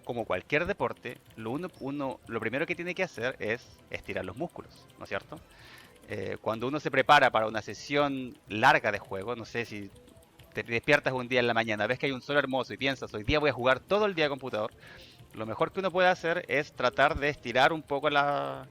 como cualquier deporte, lo primero que tiene que hacer es estirar los músculos, ¿no es cierto? Cuando uno se prepara para una sesión larga de juego, no sé si te despiertas un día en la mañana, ves que hay un sol hermoso y piensas, hoy día voy a jugar todo el día computador, lo mejor que uno puede hacer es tratar de estirar un poco las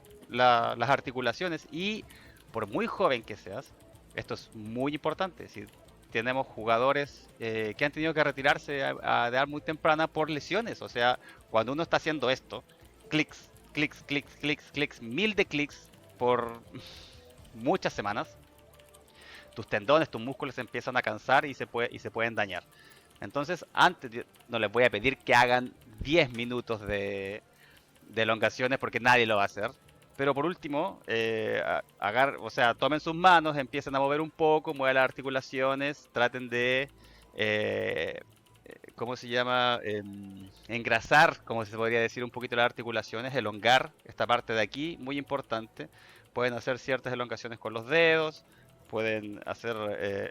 articulaciones y por muy joven que seas, esto es muy importante. Si tenemos jugadores que han tenido que retirarse a edad muy temprana por lesiones, o sea, cuando uno está haciendo esto, clics, clics, clics, clics, clics, mil de clics por muchas semanas, tus tendones, tus músculos se empiezan a cansar y se pueden dañar. Entonces, antes no les voy a pedir que hagan 10 minutos de elongaciones porque nadie lo va a hacer. Pero por último, o sea, tomen sus manos, empiecen a mover un poco, muevan las articulaciones, traten de, ¿cómo se llama? Engrasar, como se podría decir, un poquito las articulaciones, elongar esta parte de aquí, muy importante. Pueden hacer ciertas elongaciones con los dedos, pueden hacer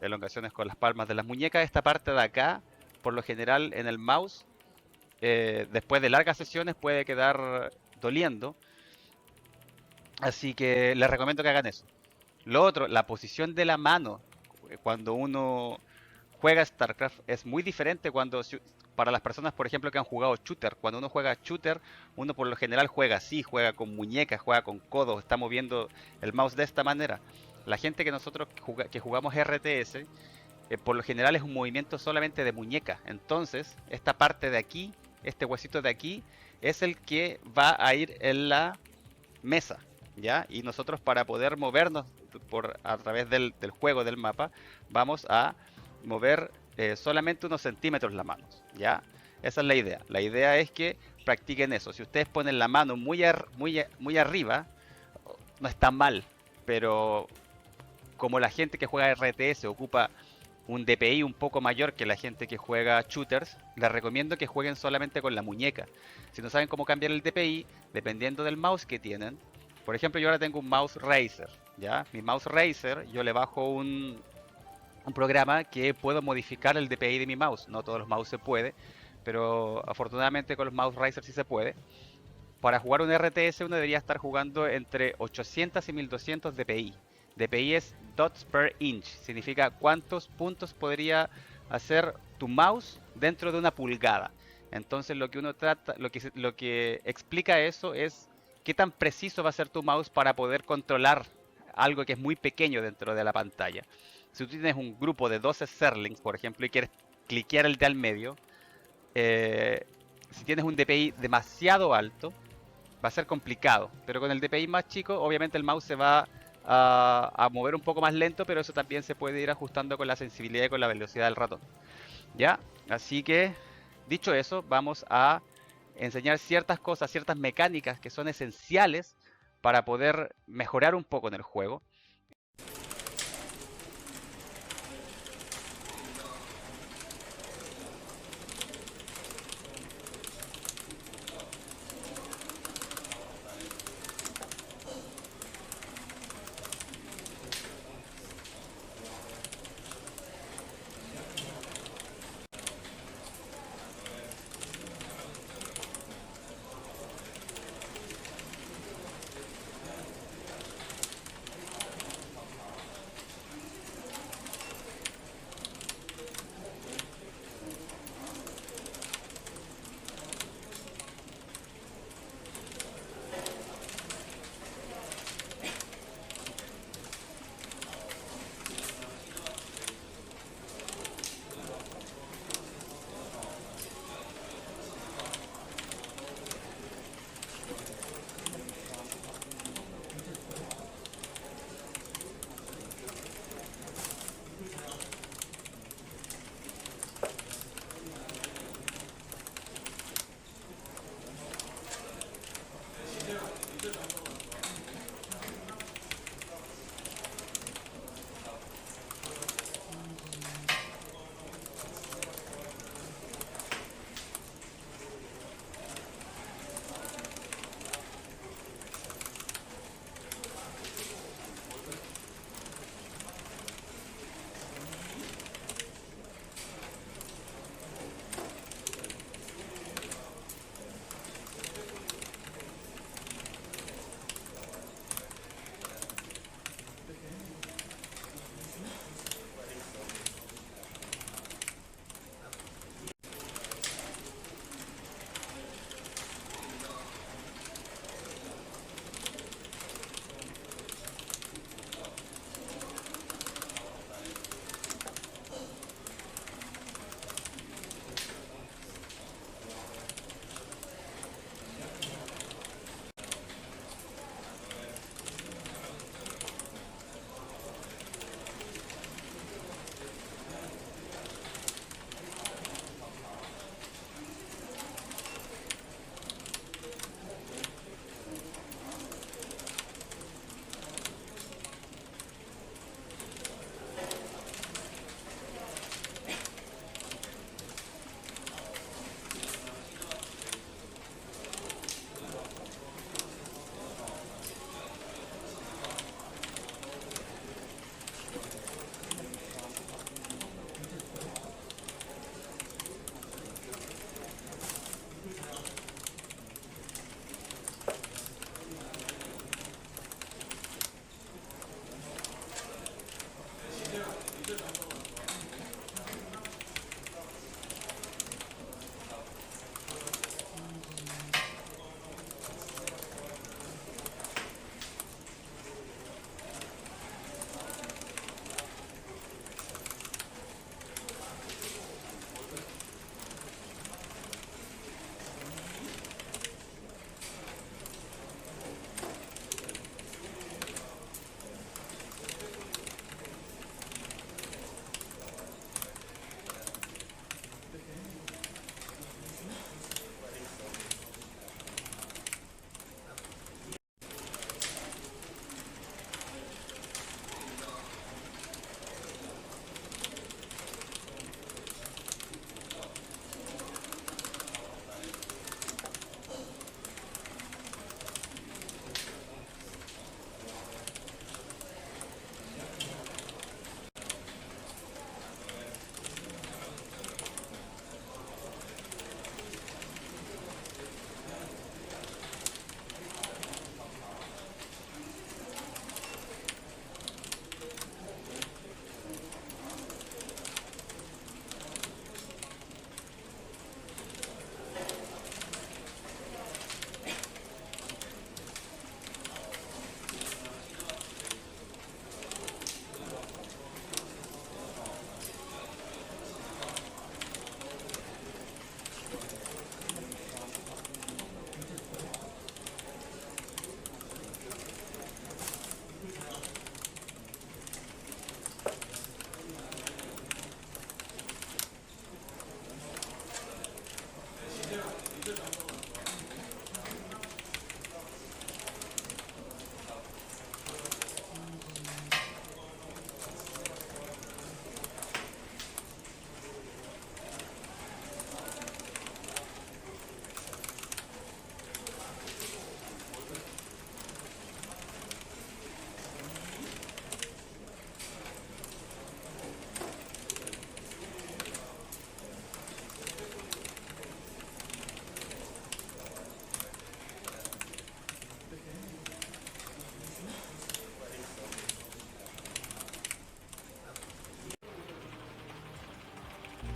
elongaciones con las palmas de las muñecas. Esta parte de acá, por lo general en el mouse, después de largas sesiones puede quedar doliendo. Así que les recomiendo que hagan eso. Lo otro, la posición de la mano cuando uno juega StarCraft es muy diferente para las personas, por ejemplo, que han jugado shooter. Cuando uno juega shooter, uno por lo general juega así, juega con muñecas, juega con codos, está moviendo el mouse de esta manera. La gente que nosotros que jugamos RTS, por lo general es un movimiento solamente de muñeca. Entonces, esta parte de aquí, este huesito de aquí, es el que va a ir en la mesa, ¿ya? Y nosotros para poder movernos a través del juego, del mapa, vamos a mover solamente unos centímetros las manos, ¿ya? Esa es la idea. La idea es que practiquen eso. Si ustedes ponen la mano muy arriba, no está mal, pero como la gente que juega RTS ocupa un DPI un poco mayor que la gente que juega shooters, les recomiendo que jueguen solamente con la muñeca. Si no saben cómo cambiar el DPI, dependiendo del mouse que tienen, por ejemplo, yo ahora tengo un mouse Razer, ¿ya? Mi mouse Razer, yo le bajo un programa que puedo modificar el DPI de mi mouse. No todos los mouse se puede, pero afortunadamente con los mouse Razer sí se puede. Para jugar un RTS uno debería estar jugando entre 800 y 1200 DPI. DPI es dots per inch, significa cuántos puntos podría hacer tu mouse dentro de una pulgada. Entonces lo que uno trata, lo que explica eso es qué tan preciso va a ser tu mouse para poder controlar algo que es muy pequeño dentro de la pantalla. Si tú tienes un grupo de 12 serlings, por ejemplo, y quieres cliquear el de al medio, si tienes un DPI demasiado alto, va a ser complicado. Pero con el DPI más chico, obviamente el mouse se va a mover un poco más lento, pero eso también se puede ir ajustando con la sensibilidad y con la velocidad del ratón. ¿Ya? Así que, dicho eso, vamos a enseñar ciertas cosas, ciertas mecánicas que son esenciales para poder mejorar un poco en el juego.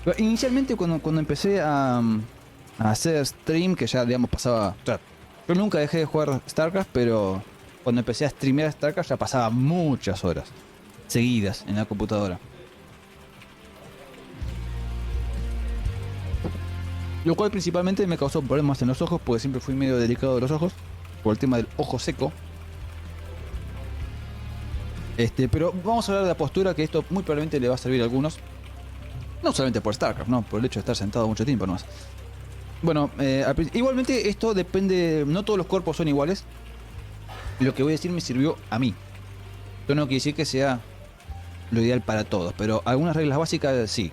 Pero inicialmente cuando empecé a hacer stream, que ya digamos pasaba... O sea, yo nunca dejé de jugar StarCraft, pero cuando empecé a streamear StarCraft ya pasaba muchas horas seguidas en la computadora. Lo cual principalmente me causó problemas en los ojos, porque siempre fui medio delicado de los ojos, por el tema del ojo seco. Pero vamos a hablar de la postura, que esto muy probablemente le va a servir a algunos. No solamente por StarCraft, no, por el hecho de estar sentado mucho tiempo nomás. Bueno, igualmente esto depende, no todos los cuerpos son iguales. Lo que voy a decir me sirvió a mí. Esto no quiere decir que sea lo ideal para todos, pero algunas reglas básicas sí,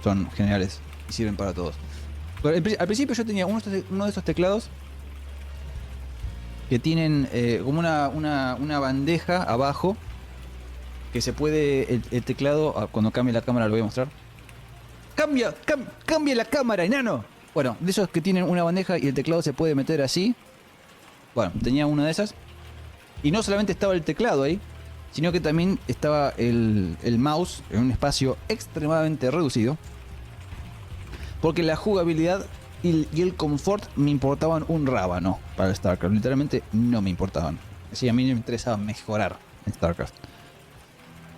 son generales y sirven para todos. Al principio yo tenía uno de estos teclados que tienen como una bandeja abajo, que se puede, el teclado, cuando cambie la cámara lo voy a mostrar. ¡Cambia la cámara, enano! Bueno, de esos que tienen una bandeja y el teclado se puede meter así. Bueno, tenía una de esas. Y no solamente estaba el teclado ahí, sino que también estaba el mouse en un espacio extremadamente reducido. Porque la jugabilidad y el confort me importaban un rábano para el StarCraft. Literalmente no me importaban. Así a mí me interesaba mejorar en StarCraft.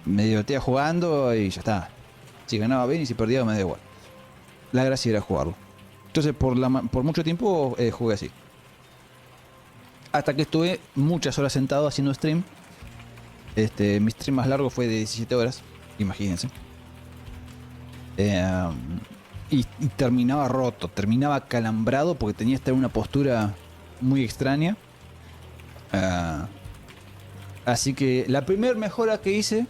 Me divertía jugando y ya está. Si ganaba bien y si perdía me da igual. La gracia era jugarlo. Entonces por mucho tiempo jugué así. Hasta que estuve muchas horas sentado haciendo stream. Mi stream más largo fue de 17 horas. Imagínense. Y terminaba roto, terminaba calambrado porque tenía que estar en una postura muy extraña. Así que la primera mejora que hice,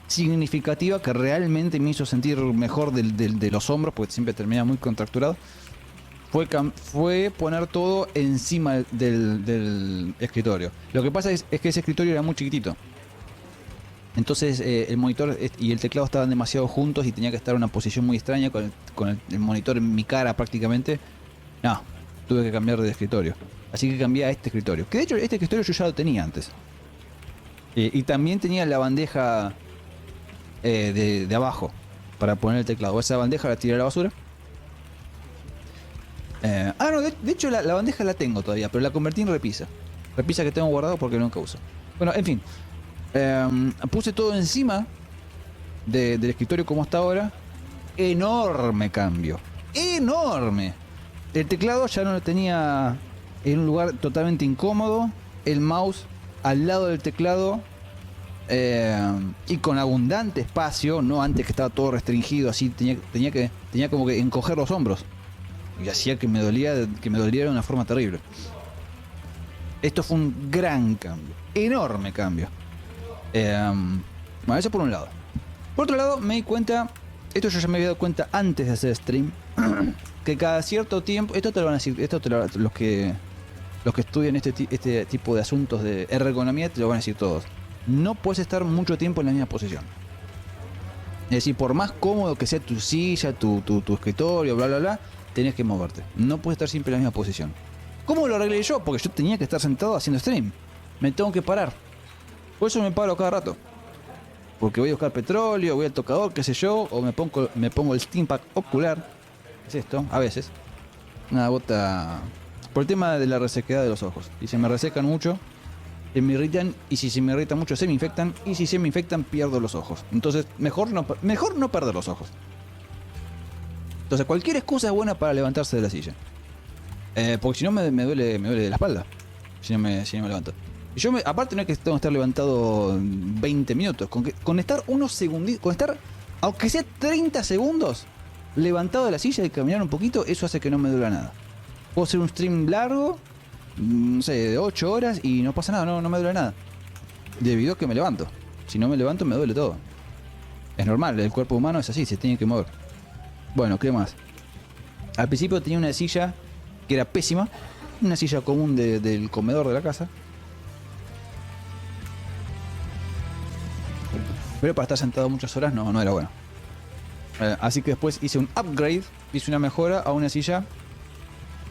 significativa, que realmente me hizo sentir mejor de los hombros, porque siempre terminaba muy contracturado, fue poner todo encima del escritorio. Lo que pasa es que ese escritorio era muy chiquitito. Entonces el monitor y el teclado estaban demasiado juntos y tenía que estar en una posición muy extraña con el monitor en mi cara prácticamente. No, tuve que cambiar de escritorio. Así que cambié a este escritorio. Que de hecho este escritorio yo ya lo tenía antes. Y también tenía la bandeja de abajo para poner el teclado. Esa bandeja la tiré a la basura. No, de hecho la bandeja la tengo todavía, pero la convertí en repisa. Repisa que tengo guardado porque nunca uso. Bueno, en fin. Puse todo encima del escritorio como está ahora. Enorme cambio. Enorme. El teclado ya no lo tenía en un lugar totalmente incómodo. El mouse al lado del teclado. Y con abundante espacio. No antes que estaba todo restringido. Así tenía como que encoger los hombros. Y hacía que me doliera de una forma terrible. Esto fue un gran cambio. Enorme cambio. Bueno, eso por un lado. Por otro lado, me di cuenta, esto yo ya me había dado cuenta antes de hacer stream, que cada cierto tiempo, esto te lo van a decir, los que estudian este tipo de asuntos de ergonomía te lo van a decir todos. No puedes estar mucho tiempo en la misma posición. Es decir, por más cómodo que sea tu silla, tu escritorio, bla bla bla, tenés que moverte. No puedes estar siempre en la misma posición. ¿Cómo lo arreglé yo? Porque yo tenía que estar sentado haciendo stream. Me tengo que parar. Por eso me paro cada rato. Porque voy a buscar petróleo, voy al tocador, qué sé yo, o me pongo el steam pack ocular. Es esto, a veces. Una gota. Por el tema de la resequedad de los ojos. Si se me resecan mucho, se me irritan, y si se me irritan mucho, se me infectan, y si se me infectan, pierdo los ojos. Entonces, mejor no perder los ojos. Entonces, cualquier excusa es buena para levantarse de la silla. Porque si no me duele la espalda. Si no me levanto. Yo aparte no es que tengo que estar levantado 20 minutos. Con estar unos segunditos, con estar, aunque sea 30 segundos, levantado de la silla y caminar un poquito, eso hace que no me duela nada. Puedo hacer un stream largo, no sé, de 8 horas y no pasa nada, no me duele nada. Debido a que me levanto. Si no me levanto me duele todo. Es normal, el cuerpo humano es así, se tiene que mover. Bueno, ¿qué más? Al principio tenía una silla que era pésima. Una silla común del comedor de la casa. Pero para estar sentado muchas horas no era bueno. Así que después hice un upgrade, hice una mejora a una silla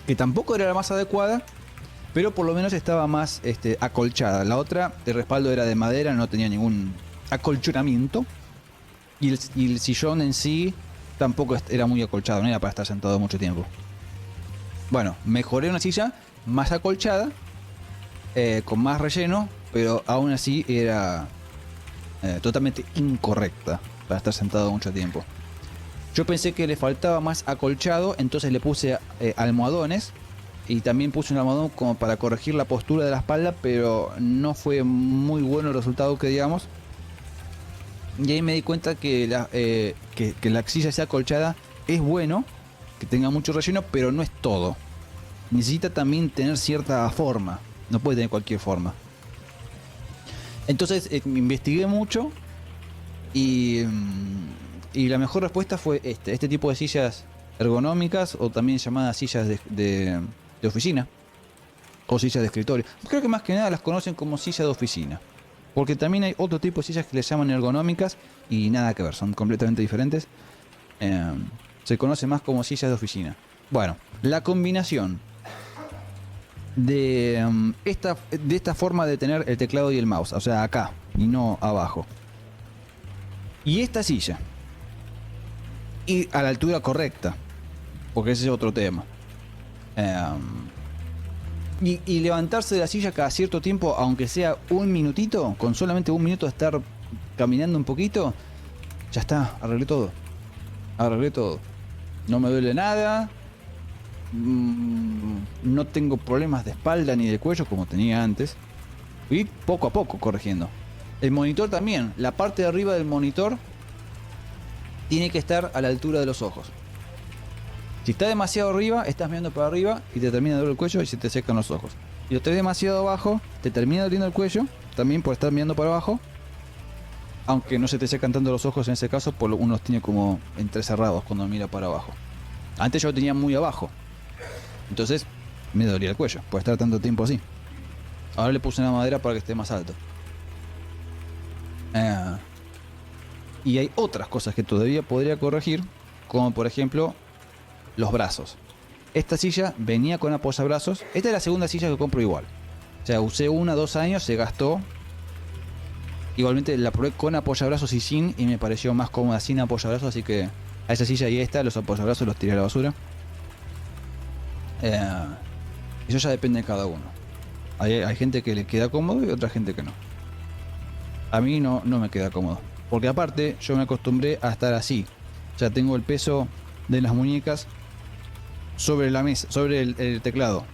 que tampoco era la más adecuada, pero por lo menos estaba más acolchada. La otra, el respaldo era de madera, no tenía ningún acolchonamiento. Y el sillón en sí tampoco era muy acolchado, no era para estar sentado mucho tiempo. Bueno, mejoré una silla más acolchada, con más relleno, pero aún así era totalmente incorrecta para estar sentado mucho tiempo. Yo pensé que le faltaba más acolchado, entonces le puse almohadones y también puse un almohadón como para corregir la postura de la espalda, pero no fue muy bueno el resultado que digamos. Y ahí me di cuenta que la silla sea acolchada es bueno, que tenga mucho relleno, pero no es todo. Necesita también tener cierta forma, no puede tener cualquier forma. Entonces me investigué mucho y la mejor respuesta fue este tipo de sillas ergonómicas, o también llamadas sillas de oficina o sillas de escritorio. Creo que más que nada las conocen como silla de oficina, porque también hay otro tipo de sillas que les llaman ergonómicas y nada que ver, son completamente diferentes. Se conoce más como sillas de oficina. Bueno, la combinación de esta forma de tener el teclado y el mouse, o sea, acá y no abajo, y esta silla, y a la altura correcta, porque ese es otro tema, y levantarse de la silla cada cierto tiempo, aunque sea un minutito, con solamente un minuto de estar caminando un poquito, ya está, arreglé todo, no me duele nada. No tengo problemas de espalda ni de cuello como tenía antes. Y poco a poco corrigiendo. El monitor también. La parte de arriba del monitor tiene que estar a la altura de los ojos. Si está demasiado arriba, estás mirando para arriba y te termina de doler el cuello y se te secan los ojos. Si lo tenés demasiado abajo, te termina doliendo el cuello, también por estar mirando para abajo. Aunque no se te secan tanto los ojos en ese caso, por uno los tiene como entrecerrados cuando mira para abajo. Antes yo lo tenía muy abajo. Entonces me dolía el cuello por estar tanto tiempo así. Ahora le puse una madera para que esté más alto. Y hay otras cosas que todavía podría corregir, como por ejemplo los brazos. Esta silla venía con apoyabrazos. Esta es la segunda silla que compro igual. O sea, usé 2 años, se gastó. Igualmente la probé con apoyabrazos y sin, y me pareció más cómoda sin apoyabrazos, así que a esa silla y a esta, los apoyabrazos los tiré a la basura. Eso ya depende de cada uno. Hay gente que le queda cómodo y otra gente que no. A mí no me queda cómodo, porque aparte yo me acostumbré a estar así. Ya tengo el peso de las muñecas sobre la mesa, sobre el teclado,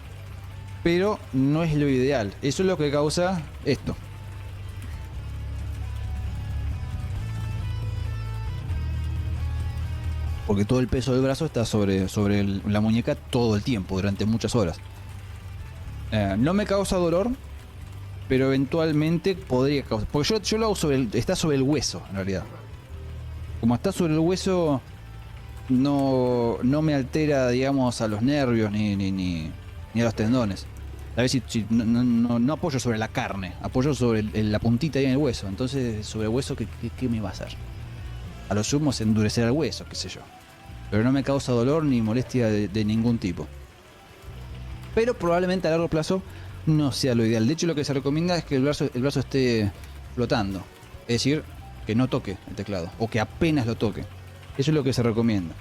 pero no es lo ideal. Eso es lo que causa esto. Porque todo el peso del brazo está sobre la muñeca todo el tiempo, durante muchas horas. No me causa dolor, pero eventualmente podría causar. Porque yo lo hago está sobre el hueso, en realidad. Como está sobre el hueso, no me altera, digamos, a los nervios ni a los tendones. A ver si no apoyo sobre la carne, apoyo sobre la puntita ahí en el hueso. Entonces, sobre el hueso, ¿qué me va a hacer? A lo sumo es endurecer el hueso, qué sé yo. Pero no me causa dolor ni molestia de ningún tipo. Pero probablemente a largo plazo no sea lo ideal. De hecho, lo que se recomienda es que el brazo esté flotando. Es decir, que no toque el teclado, o que apenas lo toque. Eso es lo que se recomienda.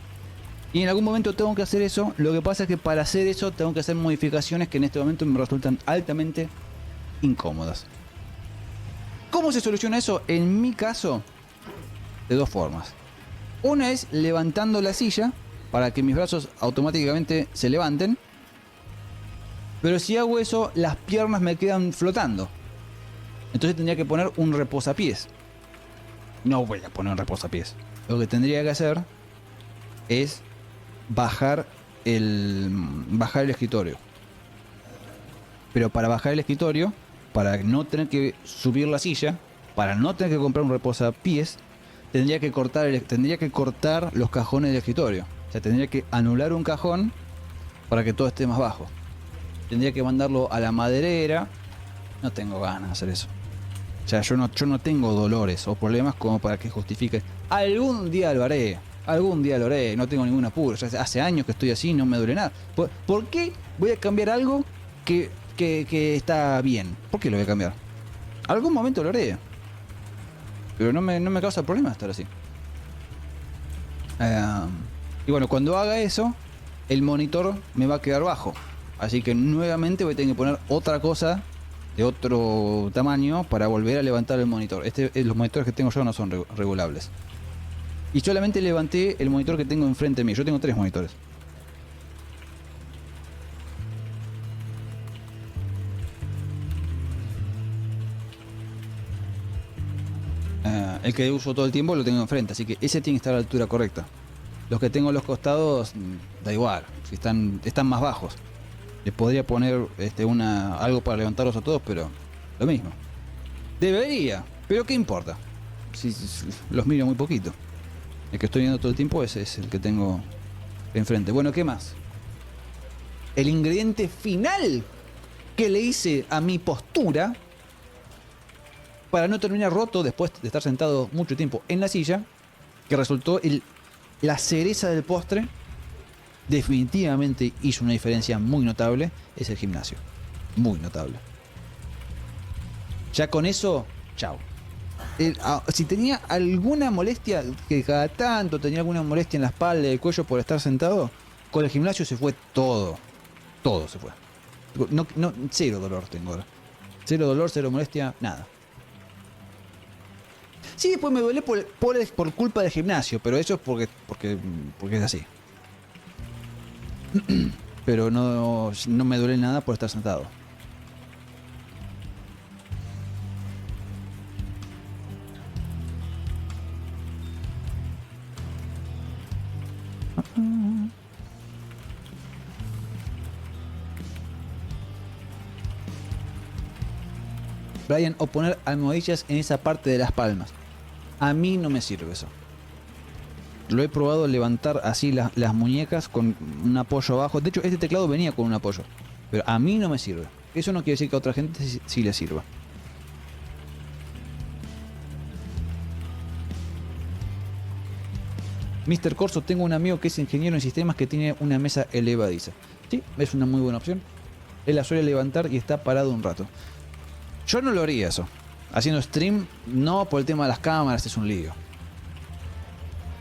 Y en algún momento tengo que hacer eso. Lo que pasa es que para hacer eso tengo que hacer modificaciones que en este momento me resultan altamente incómodas. ¿Cómo se soluciona eso? En mi caso, de 2 formas. Una es levantando la silla para que mis brazos automáticamente se levanten. Pero si hago eso, las piernas me quedan flotando. Entonces tendría que poner un reposapiés. No voy a poner un reposapiés. Lo que tendría que hacer es bajar el escritorio. Pero para bajar el escritorio, para no tener que subir la silla, para no tener que comprar un reposapiés, tendría que cortar los cajones del escritorio. O sea, tendría que anular un cajón para que todo esté más bajo. Tendría que mandarlo a la maderera. No tengo ganas de hacer eso. O sea, yo no tengo dolores o problemas como para que justifique. Algún día lo haré. No tengo ningún apuro. Ya hace años que estoy así, no me duele nada. ¿Por qué voy a cambiar algo que está bien? ¿Por qué lo voy a cambiar? Algún momento lo haré. Pero no me causa problema estar así. Y bueno, cuando haga eso, el monitor me va a quedar bajo. Así que nuevamente voy a tener que poner otra cosa de otro tamaño para volver a levantar el monitor. Los monitores que tengo yo no son regulables. Y solamente levanté el monitor que tengo enfrente mío. Yo tengo 3 monitores. El que uso todo el tiempo lo tengo enfrente, así que ese tiene que estar a la altura correcta. Los que tengo a los costados, da igual, si están más bajos. Les podría poner algo para levantarlos a todos, pero lo mismo. Debería, pero ¿qué importa? Si los miro muy poquito. El que estoy viendo todo el tiempo ese es el que tengo enfrente. Bueno, ¿qué más? El ingrediente final que le hice a mi postura para no terminar roto después de estar sentado mucho tiempo en la silla, que resultó la cereza del postre, definitivamente hizo una diferencia muy notable, es el gimnasio. Muy notable. Ya con eso, chao. Si tenía alguna molestia, que cada tanto tenía alguna molestia en la espalda y el cuello por estar sentado, con el gimnasio se fue todo. Todo se fue. No, cero dolor tengo ahora. Cero dolor, cero molestia, nada. Sí, después me duele por culpa del gimnasio, pero eso es porque es así. Pero no me duele nada por estar sentado. Brian, o poner almohadillas en esa parte de las palmas. A mí no me sirve eso. Lo he probado levantar así las muñecas con un apoyo abajo. De hecho, este teclado venía con un apoyo. Pero a mí no me sirve. Eso no quiere decir que a otra gente sí le sirva. Mr. Corso, tengo un amigo que es ingeniero en sistemas que tiene una mesa elevadiza. Sí, es una muy buena opción. Él la suele levantar y está parado un rato. Yo no lo haría eso. Haciendo stream, no, por el tema de las cámaras, es un lío.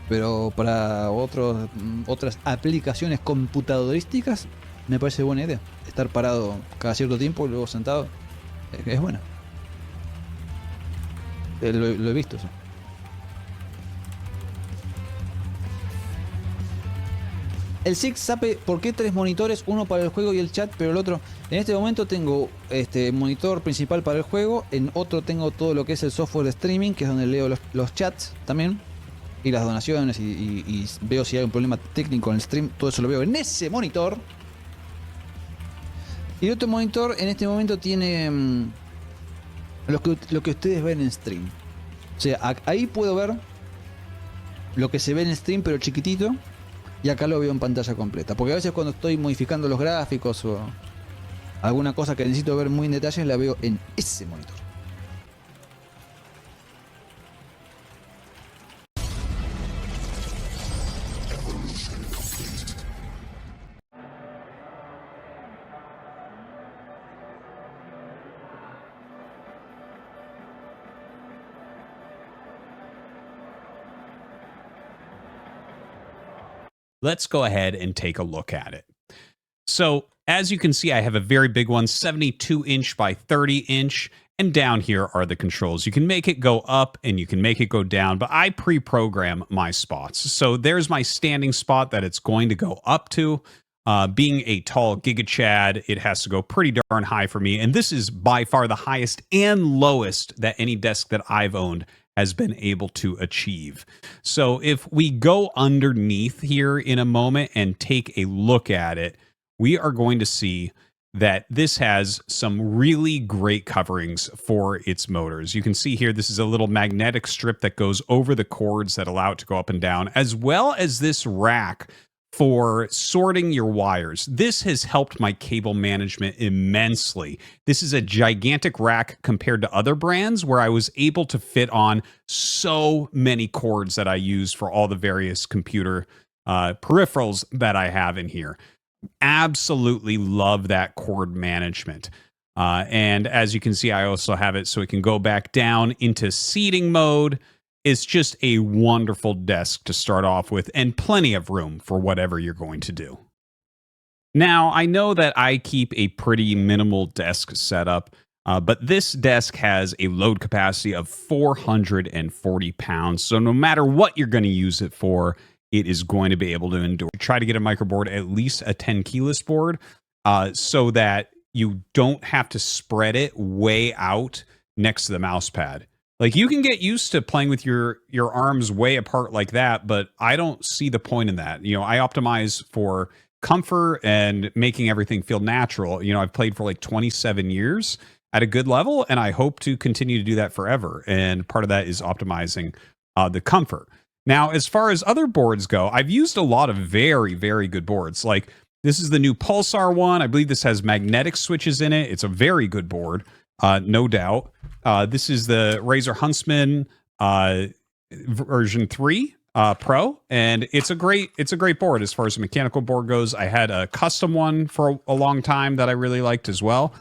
Pero para otras aplicaciones computadorísticas, me parece buena idea. Estar parado cada cierto tiempo y luego sentado es bueno. Lo he visto eso. El Six sabe por qué 3 monitores, uno para el juego y el chat, pero el otro. En este momento tengo monitor principal para el juego, en otro tengo todo lo que es el software de streaming, que es donde leo los chats también, y las donaciones, y veo si hay un problema técnico en el stream, todo eso lo veo en ese monitor. Y el otro monitor en este momento tiene lo que ustedes ven en stream. O sea, ahí puedo ver lo que se ve en stream, pero chiquitito. Y acá lo veo en pantalla completa. Porque a veces cuando estoy modificando los gráficos o alguna cosa que necesito ver muy en detalle, la veo en ese monitor. Let's go ahead and take a look at it. So as you can see, I have a very big one, 72 inch by 30 inch. And down here are the controls. You can make it go up and you can make it go down, but I pre-program my spots. So there's my standing spot that it's going to go up to. Being a tall Giga Chad, it has to go pretty darn high for me. And this is by far the highest and lowest that any desk that I've owned has been able to achieve. So if we go underneath here in a moment and take a look at it, we are going to see that this has some really great coverings for its motors. You can see here, this is a little magnetic strip that goes over the cords that allow it to go up and down, as well as this rack for sorting your wires. This has helped my cable management immensely. This is a gigantic rack compared to other brands where I was able to fit on so many cords that I use for all the various computer peripherals that I have in here. Absolutely love that cord management. And as you can see, I also have it so it can go back down into seating mode. It's just a wonderful desk to start off with and plenty of room for whatever you're going to do. Now, I know that I keep a pretty minimal desk setup, but this desk has a load capacity of 440 pounds. So no matter what you're going to use it for, it is going to be able to endure. Try to get a microboard, at least a 10 keyless board, so that you don't have to spread it way out next to the mouse pad. Like, you can get used to playing with your arms way apart like that, but I don't see the point in that. You know, I optimize for comfort and making everything feel natural. You know, I've played for like 27 years at a good level, and I hope to continue to do that forever. And part of that is optimizing the comfort. Now, as far as other boards go, I've used a lot of very, very good boards. Like, this is the new Pulsar one. I believe this has magnetic switches in it. It's a very good board, no doubt. This is the Razer Huntsman version 3 Pro, and it's a great board as far as a mechanical board goes. I had a custom one for a long time that I really liked as well.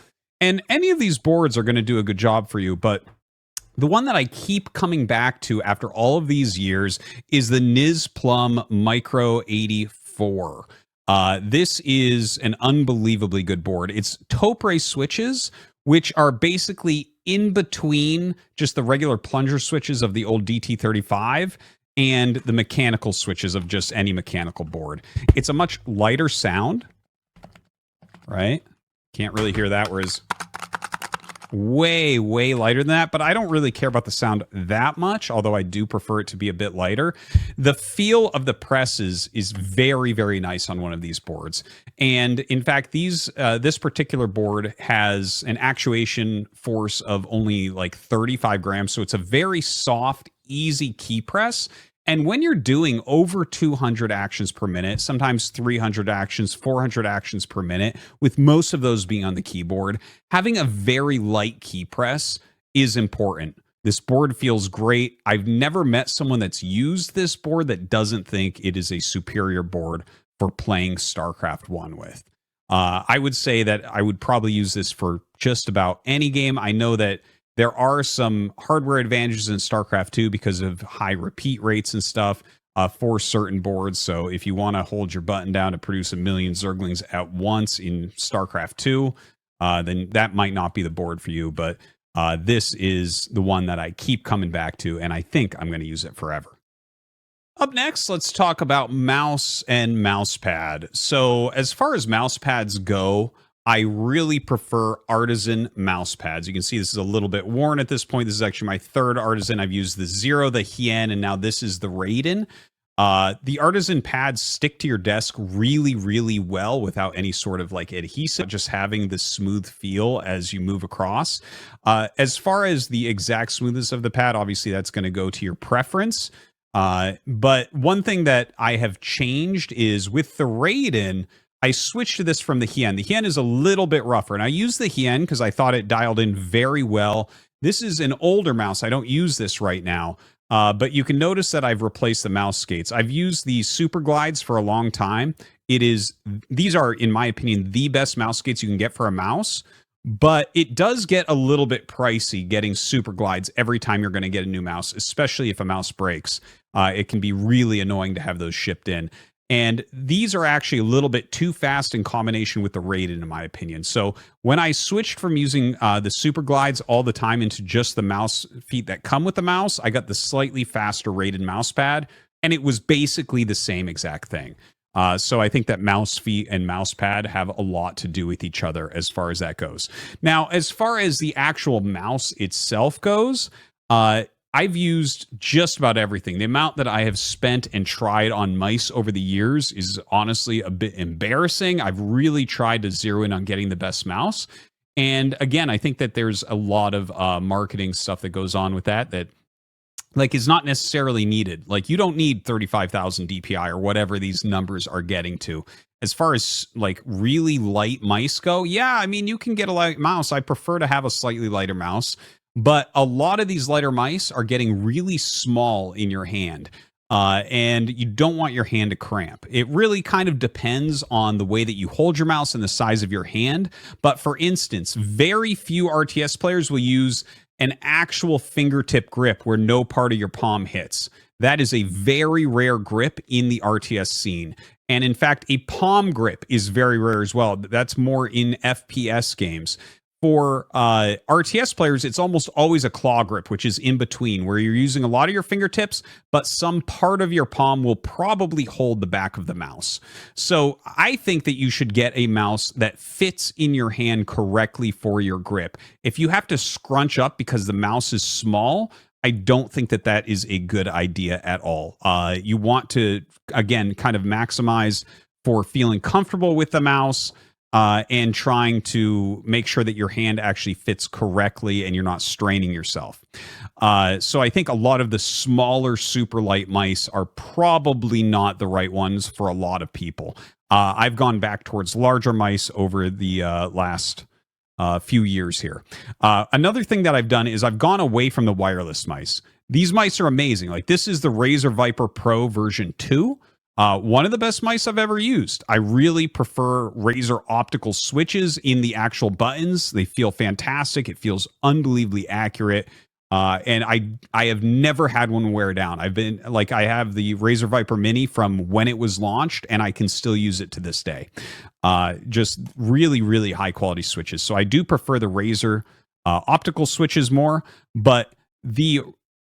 And any of these boards are going to do a good job for you, but the one that I keep coming back to after all of these years is the Niz Plum Micro 84. This is an unbelievably good board. It's taupe switches, which are basically in between just the regular plunger switches of the old DT35 and the mechanical switches of just any mechanical board. It's a much lighter sound, right? Can't really hear that, whereas way, way lighter than that, but I don't really care about the sound that much, although I do prefer it to be a bit lighter. The feel of the presses is very, very nice on one of these boards. And in fact, this particular board has an actuation force of only like 35 grams, so it's a very soft, easy key press. And when you're doing over 200 actions per minute, sometimes 300 actions, 400 actions per minute, with most of those being on the keyboard, having a very light key press is important. This board feels great. I've never met someone that's used this board that doesn't think it is a superior board for playing StarCraft 1 with. I would say that I would probably use this for just about any game. I know that there are some hardware advantages in StarCraft 2 because of high repeat rates and stuff for certain boards. So if you want to hold your button down to produce a million Zerglings at once in StarCraft 2, then that might not be the board for you. But this is the one that I keep coming back to, and I think I'm going to use it forever. Up next, let's talk about mouse and mouse pad. So as far as mouse pads go, I really prefer artisan mouse pads. You can see this is a little bit worn at this point. This is actually my third artisan. I've used the Zero, the Hien, and now this is the Raiden. The artisan pads stick to your desk really, really well without any sort of like adhesive, just having the smooth feel as you move across. As far as the exact smoothness of the pad, obviously that's going to go to your preference. But one thing that I have changed is with the Raiden, I switched to this from the Hien. The Hien is a little bit rougher, and I used the Hien because I thought it dialed in very well. This is an older mouse. I don't use this right now, but you can notice that I've replaced the mouse skates. I've used the Super Glides for a long time. These are, in my opinion, the best mouse skates you can get for a mouse, but it does get a little bit pricey getting Super Glides every time you're going to get a new mouse, especially if a mouse breaks. It can be really annoying to have those shipped in. And these are actually a little bit too fast in combination with the Raiden, in my opinion. So when I switched from using the Super Glides all the time into just the mouse feet that come with the mouse, I got the slightly faster Raiden mouse pad, and it was basically the same exact thing. So I think that mouse feet and mouse pad have a lot to do with each other as far as that goes. Now, as far as the actual mouse itself goes, I've used just about everything. The amount that I have spent and tried on mice over the years is honestly a bit embarrassing. I've really tried to zero in on getting the best mouse. And again, I think that there's a lot of marketing stuff that goes on with that like is not necessarily needed. Like, you don't need 35,000 DPI or whatever these numbers are getting to. As far as like really light mice go, yeah, I mean, you can get a light mouse. I prefer to have a slightly lighter mouse. But a lot of these lighter mice are getting really small in your hand, and you don't want your hand to cramp. It really kind of depends on the way that you hold your mouse and the size of your hand. But for instance, very few RTS players will use an actual fingertip grip where no part of your palm hits. That is a very rare grip in the RTS scene. And in fact, a palm grip is very rare as well. That's more in FPS games. For RTS players, it's almost always a claw grip, which is in between, where you're using a lot of your fingertips, but some part of your palm will probably hold the back of the mouse. So I think that you should get a mouse that fits in your hand correctly for your grip. If you have to scrunch up because the mouse is small, I don't think that that is a good idea at all. You want to, again, kind of maximize for feeling comfortable with the mouse, and trying to make sure that your hand actually fits correctly and you're not straining yourself. So I think a lot of the smaller super light mice are probably not the right ones for a lot of people. I've gone back towards larger mice over the last few years here. Another thing that I've done is I've gone away from the wireless mice. These mice are amazing. Like, this is the Razer Viper Pro version 2. One of the best mice I've ever used. I really prefer Razer optical switches in the actual buttons. They feel fantastic. It feels unbelievably accurate. And I have never had one wear down. I have the Razer Viper Mini from when it was launched, and I can still use it to this day. Just really, really high quality switches. So I do prefer the Razer optical switches more, but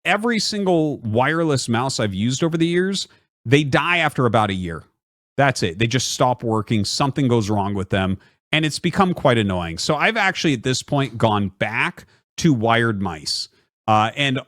every single wireless mouse I've used over the years, they die after about a year. That's it. They just stop working. Something goes wrong with them, and it's become quite annoying. So I've actually at this point gone back to wired mice. And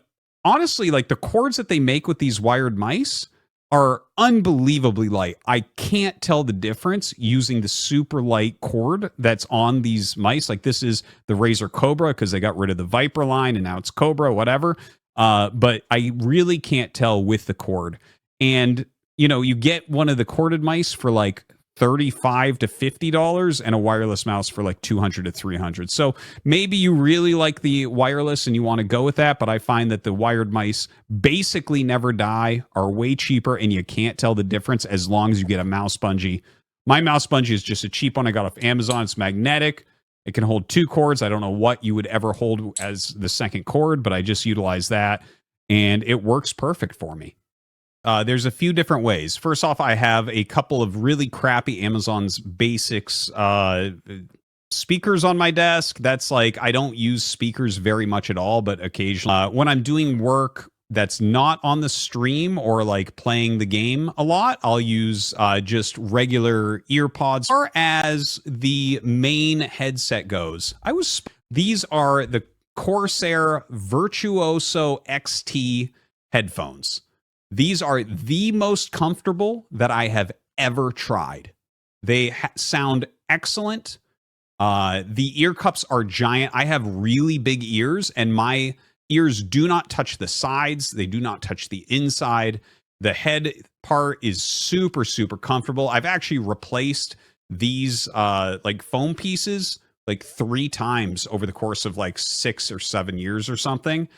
honestly, like, the cords that they make with these wired mice are unbelievably light. I can't tell the difference using the super light cord that's on these mice. Like, this is the Razer Cobra because they got rid of the Viper line and now it's Cobra, whatever. But I really can't tell with the cord. And, you know, you get one of the corded mice for like $35 to $50 and a wireless mouse for like $200 to $300. So maybe you really like the wireless and you want to go with that. But I find that the wired mice basically never die, are way cheaper, and you can't tell the difference as long as you get a mouse bungee. My mouse bungee is just a cheap one I got off Amazon. It's magnetic. It can hold 2 cords. I don't know what you would ever hold as the second cord, but I just utilize that, and it works perfect for me. There's a few different ways. First off, I have a couple of really crappy Amazon's Basics speakers on my desk. That's like, I don't use speakers very much at all, but occasionally when I'm doing work that's not on the stream or like playing the game a lot, I'll use just regular ear pods. As far as the main headset goes, these are the Corsair Virtuoso XT headphones. These are the most comfortable that I have ever tried. They sound excellent. The ear cups are giant. I have really big ears, and my ears do not touch the sides. They do not touch the inside. The head part is super, super comfortable. I've actually replaced these like foam pieces like 3 times over the course of like 6 or 7 years or something.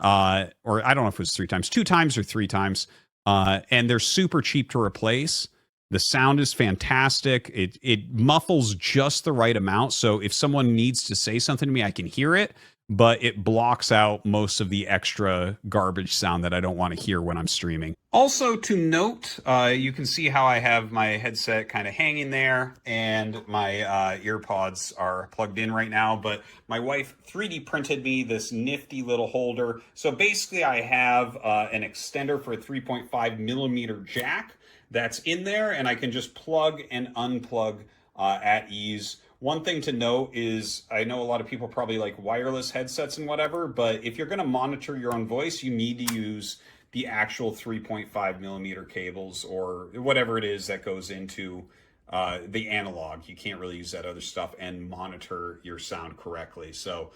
Or I don't know if it was 3 times, 2 times or 3 times. And they're super cheap to replace. The sound is fantastic. It muffles just the right amount. So if someone needs to say something to me, I can hear it, but it blocks out most of the extra garbage sound that I don't want to hear when I'm streaming. Also to note, you can see how I have my headset kind of hanging there, and my ear pods are plugged in right now, but my wife 3D printed me this nifty little holder. So basically I have an extender for a 3.5 millimeter jack that's in there, and I can just plug and unplug at ease. One thing to note is, I know a lot of people probably like wireless headsets and whatever, but if you're going to monitor your own voice, you need to use the actual 3.5 millimeter cables or whatever it is that goes into the analog. You can't really use that other stuff and monitor your sound correctly. So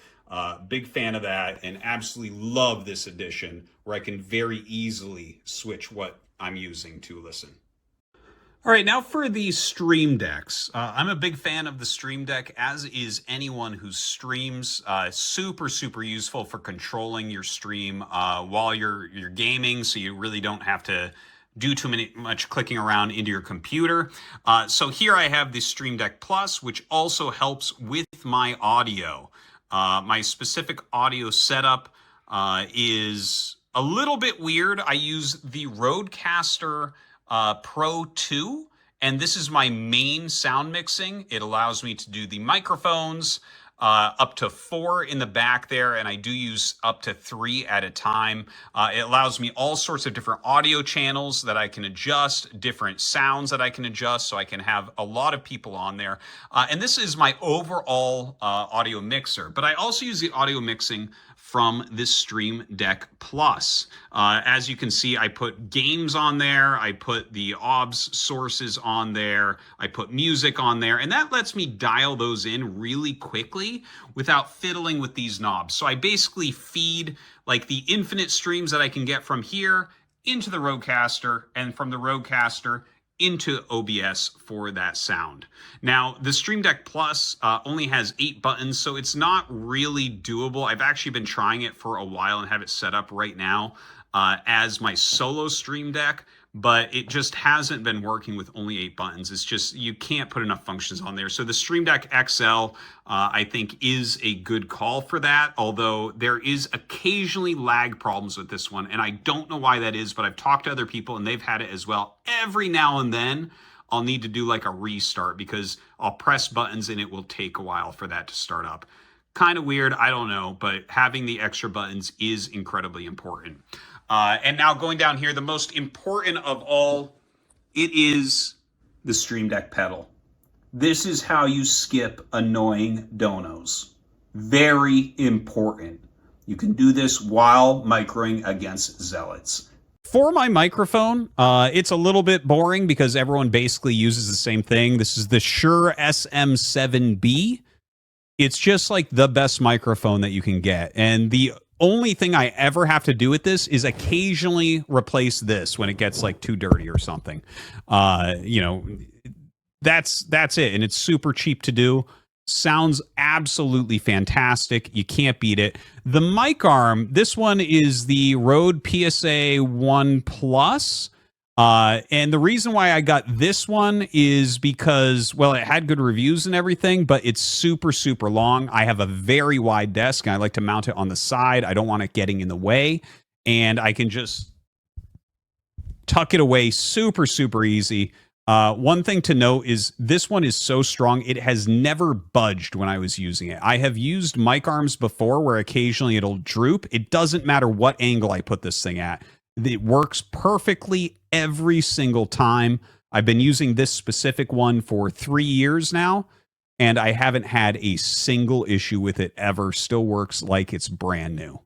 big fan of that, and absolutely love this edition where I can very easily switch what I'm using to listen. All right, now for the Stream Decks. I'm a big fan of the Stream Deck, as is anyone who streams. Super, super useful for controlling your stream while you're gaming, so you really don't have to do much clicking around into your computer. So here I have the Stream Deck Plus, which also helps with my audio. My specific audio setup is a little bit weird. I use the Rodecaster Pro 2, and this is my main sound mixing. It allows me to do the microphones, up to 4 in the back there, and I do use up to 3 at a time. It allows me all sorts of different audio channels that I can adjust, different sounds that I can adjust, so I can have a lot of people on there. And this is my overall audio mixer, but I also use the audio mixing from this Stream Deck Plus. As you can see, I put games on there, I put the OBS sources on there, I put music on there, and that lets me dial those in really quickly without fiddling with these knobs. So I basically feed like the infinite streams that I can get from here into the Rodecaster, and from the Rodecaster into OBS for that sound. Now, the Stream Deck Plus only has 8 buttons, so it's not really doable. I've actually been trying it for a while and have it set up right now as my solo Stream Deck, but it just hasn't been working with only 8 buttons. It's just, you can't put enough functions on there. So the Stream Deck XL, I think, is a good call for that, although there is occasionally lag problems with this one, and I don't know why that is, but I've talked to other people and they've had it as well. Every now and then, I'll need to do like a restart because I'll press buttons and it will take a while for that to start up. Kind of weird, I don't know, but having the extra buttons is incredibly important. And now going down here, the most important of all, it is the Stream Deck pedal. This is how you skip annoying donos. Very important. You can do this while microing against zealots. For my microphone, it's a little bit boring because everyone basically uses the same thing. This is the Shure SM7B. It's just like the best microphone that you can get. And the only thing I ever have to do with this is occasionally replace this when it gets like too dirty or something. You know, that's it. And it's super cheap to do. Sounds absolutely fantastic. You can't beat it. The mic arm, this one is the Rode PSA 1 Plus. And the reason why I got this one is because, well, it had good reviews and everything, but it's super, super long. I have a very wide desk and I like to mount it on the side. I don't want it getting in the way, and I can just tuck it away super, super easy. One thing to note is this one is so strong, it has never budged when I was using it. I have used mic arms before where occasionally it'll droop. It doesn't matter what angle I put this thing at. It works perfectly every single time. I've been using this specific one for 3 years now, and I haven't had a single issue with it ever. Still works like it's brand new.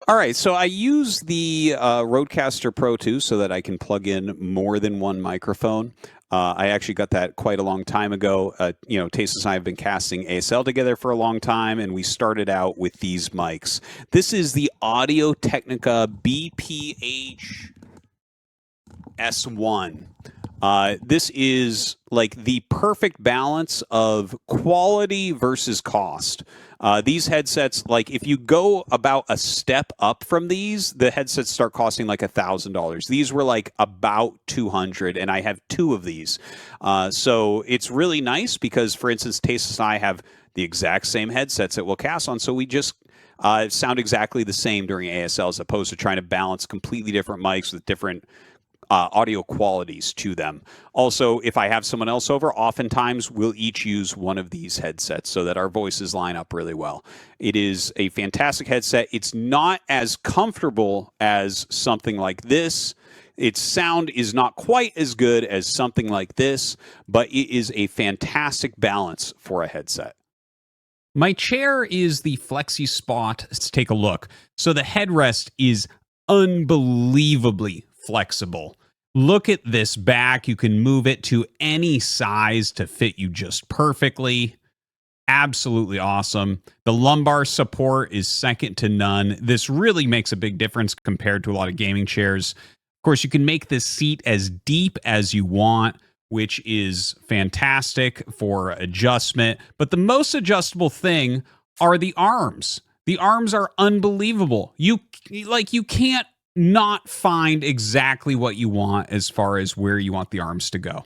All right, so I use the Rodecaster Pro 2 so that I can plug in more than one microphone. I actually got that quite a long time ago. You know, Tastes and I have been casting ASL together for a long time, and we started out with these mics. This is the Audio Technica BPH S1. This is like the perfect balance of quality versus cost. These headsets, like if you go about a step up from these, the headsets start costing like $1,000. These were like about $200, and I have 2 of these. So it's really nice because, for instance, Tastes and I have the exact same headsets that we'll cast on, so we just sound exactly the same during ASL as opposed to trying to balance completely different mics with different audio qualities to them. Also, if I have someone else over, oftentimes we'll each use one of these headsets so that our voices line up really well. It is a fantastic headset. It's not as comfortable as something like this. Its sound is not quite as good as something like this, but it is a fantastic balance for a headset. My chair is the Flexi Spot. Let's take a look. So the headrest is unbelievably flexible. Look at this back. You can move it to any size to fit you just perfectly. Absolutely awesome. The lumbar support is second to none. This really makes a big difference compared to a lot of gaming chairs. Of course, you can make this seat as deep as you want, which is fantastic for adjustment. But the most adjustable thing are the arms. The arms are unbelievable. You can't not find exactly what you want as far as where you want the arms to go.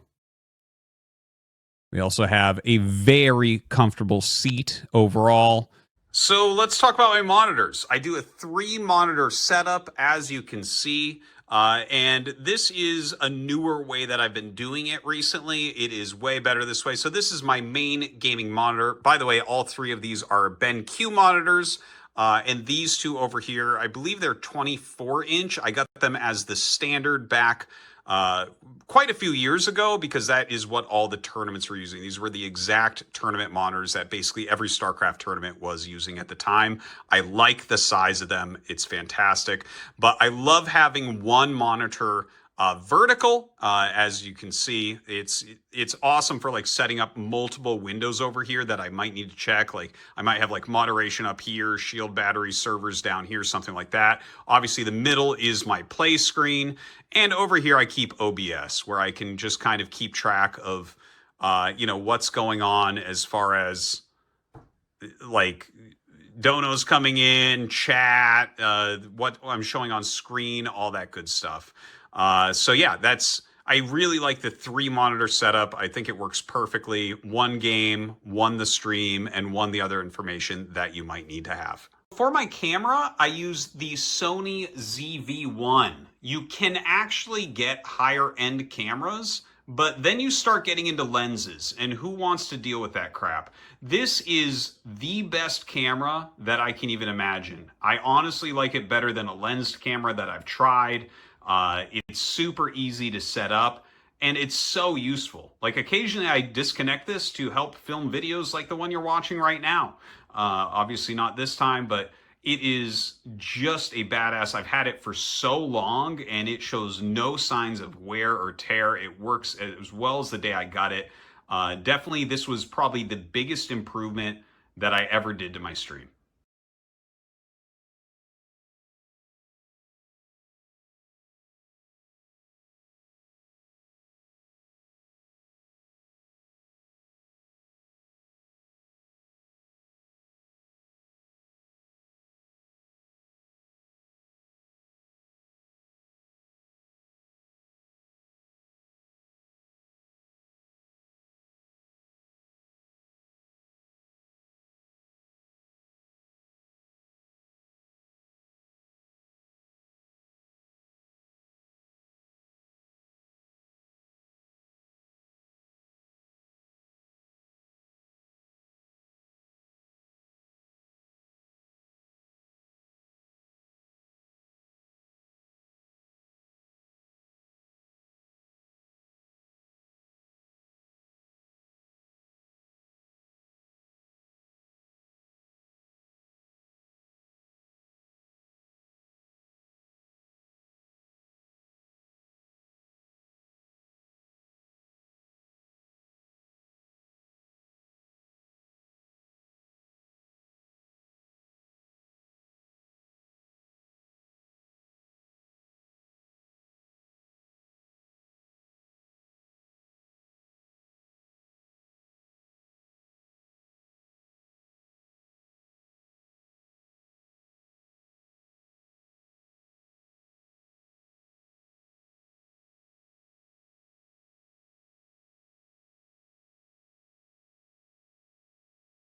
We also have a very comfortable seat overall. So let's talk about my monitors. I do a 3-monitor setup, as you can see. And this is a newer way that I've been doing it recently. It is way better this way. So this is my main gaming monitor. By the way, all 3 of these are BenQ monitors. And these 2 over here, I believe they're 24-inch. I got them as the standard back quite a few years ago, because that is what all the tournaments were using. These were the exact tournament monitors that basically every StarCraft tournament was using at the time. I like the size of them. It's fantastic. But I love having one monitor vertical. As you can see, it's awesome for like setting up multiple windows over here that I might need to check. Like I might have like moderation up here, shield battery servers down here, something like that. Obviously the middle is my play screen, and over here I keep OBS, where I can just kind of keep track of what's going on as far as like donos coming in, chat, what I'm showing on screen, all that good stuff. So yeah, I really like the 3-monitor setup. I think it works perfectly. 1 game, 1 the stream, and 1 the other information that you might need to have. For my camera, I use the Sony ZV-1. You can actually get higher end cameras, but then you start getting into lenses, and who wants to deal with that crap? This is the best camera that I can even imagine. I honestly like it better than a lensed camera that I've tried. It's super easy to set up, and it's so useful. Like occasionally I disconnect this to help film videos like the one you're watching right now. Obviously not this time, but it is just a badass. I've had it for so long, and it shows no signs of wear or tear. It works as well as the day I got it. Definitely, this was probably the biggest improvement that I ever did to my stream.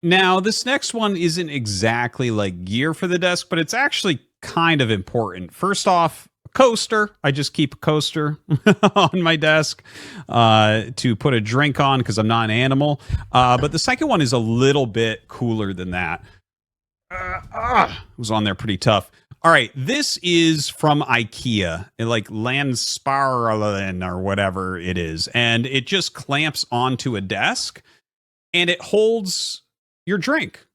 Now, this next one isn't exactly like gear for the desk, but it's actually kind of important. First off, a coaster. I just keep a coaster on my desk to put a drink on because I'm not an animal. But the second one is a little bit cooler than that. It was on there pretty tough. All right, this is from IKEA, like Landsparlen or whatever it is, and it just clamps onto a desk, and it holds your drink.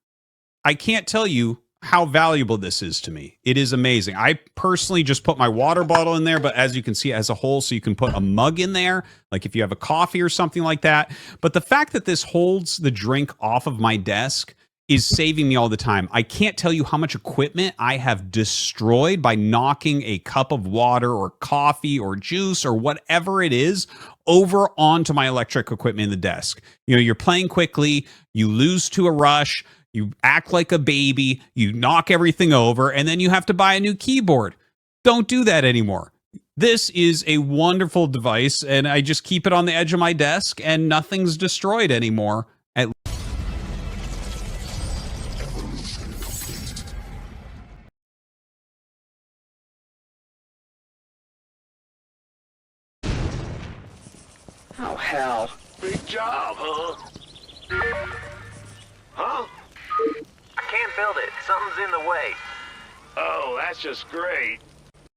I can't tell you how valuable this is to me. It is amazing. I personally just put my water bottle in there, but as you can see, it has a hole so you can put a mug in there, like if you have a coffee or something like that. But the fact that this holds the drink off of my desk is saving me all the time. I can't tell you how much equipment I have destroyed by knocking a cup of water or coffee or juice or whatever it is over onto my electric equipment in the desk. You know, you're playing quickly, you lose to a rush, you act like a baby, you knock everything over, and then you have to buy a new keyboard. Don't do that anymore. This is a wonderful device, and I just keep it on the edge of my desk, and nothing's destroyed anymore. Oh, hell. Big job, huh? Huh? I can't build it. Something's in the way. Oh, that's just great.